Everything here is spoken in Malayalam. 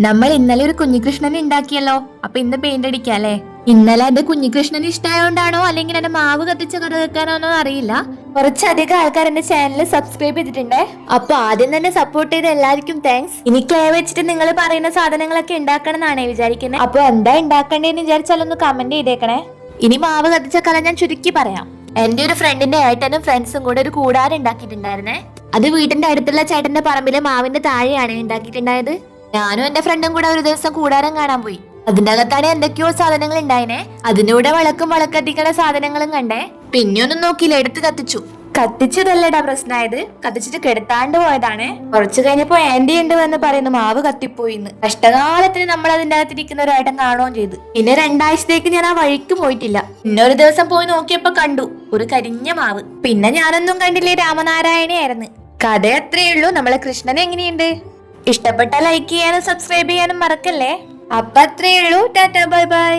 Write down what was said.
നമ്മൾ ഇന്നലെ ഒരു കുഞ്ഞികൃഷ്ണനെ ഉണ്ടാക്കിയല്ലോ, അപ്പൊ ഇന്ന് പെയിന്റ് അടിക്കാല്ലേ. ഇന്നലെ എന്റെ കുഞ്ഞികൃഷ്ണന് ഇഷ്ടമായോണ്ടാണോ അല്ലെങ്കിൽ എന്റെ മാവ് കത്തിച്ച് കറി വെക്കാനാണോ അറിയില്ല, കുറച്ചധികം ആൾക്കാർ എന്റെ ചാനൽ സബ്സ്ക്രൈബ് ചെയ്തിട്ടുണ്ട്. അപ്പൊ ആദ്യം തന്നെ സപ്പോർട്ട് ചെയ്ത എല്ലാവർക്കും താങ്ക്സ്. ഇനി ക്ലേ വെച്ചിട്ട് നിങ്ങൾ പറയുന്ന സാധനങ്ങളൊക്കെ ഉണ്ടാക്കണം എന്നാണ് വിചാരിക്കുന്നത്. അപ്പൊ എന്താ ഉണ്ടാക്കണ്ടേന്ന് വിചാരിച്ചാലൊന്ന് കമന്റ് ചെയ്തേക്കണേ. ഇനി മാവ് കത്തിച്ച കല ഞാൻ ചുരുക്കി പറയാം. എന്റെ ഒരു ഫ്രണ്ടിന്റെ ഏട്ടനും ഫ്രണ്ട്സും കൂടെ ഒരു കൂടാരം ഉണ്ടാക്കിയിട്ടുണ്ടായിരുന്നേ. അത് വീടിന്റെ അടുത്തുള്ള ചേട്ടന്റെ പറമ്പിലെ മാവിന്റെ താഴെയാണ് ഉണ്ടാക്കിയിട്ടുണ്ടായത്. ഞാനും എന്റെ ഫ്രണ്ടും കൂടെ ഒരു ദിവസം കൂടാരം കാണാൻ പോയി. അതിന്റെ അകത്താണ് എന്തൊക്കെയോ സാധനങ്ങൾ ഉണ്ടായിനെ. അതിനൂടെ വിളക്കത്തിക്കണ സാധനങ്ങളും കണ്ടേ. പിന്നെ ഒന്നും നോക്കിയില്ല, എടുത്ത് കത്തിച്ചു. കത്തിച്ചതല്ലടാ പ്രശ്നമായത്, കത്തിച്ചിട്ട് കെടുത്താണ്ട് പോയതാണ്. കുറച്ചു കഴിഞ്ഞപ്പോ ആന്റി ഉണ്ട് എന്ന് പറയുന്നു മാവ് കത്തിപ്പോയിന്ന്. കഷ്ടകാലത്തിന് നമ്മൾ അതിന്റെ അകത്തിരിക്കുന്ന ഒരു ഏട്ടൻ കാണുകയും ചെയ്തു. പിന്നെ 2 ആഴ്ചത്തേക്ക് ഞാൻ ആ വഴിക്ക് പോയിട്ടില്ല. പിന്നൊരു ദിവസം പോയി നോക്കിയപ്പോ കണ്ടു ഒരു കരിഞ്ഞ മാവ്. പിന്നെ ഞാനൊന്നും കണ്ടില്ലേ, രാമനാരായണയായിരുന്നു. കഥ അത്രയേ ഉള്ളൂ. നമ്മളെ കൃഷ്ണൻ എങ്ങനെയുണ്ട്? ഇഷ്ടപ്പെട്ട ലൈക്ക് ചെയ്യാനും സബ്സ്ക്രൈബ് ചെയ്യാനും മറക്കല്ലേ. അപ്പൊ അത്രയേ ഉള്ളൂ. Tata, bye bye.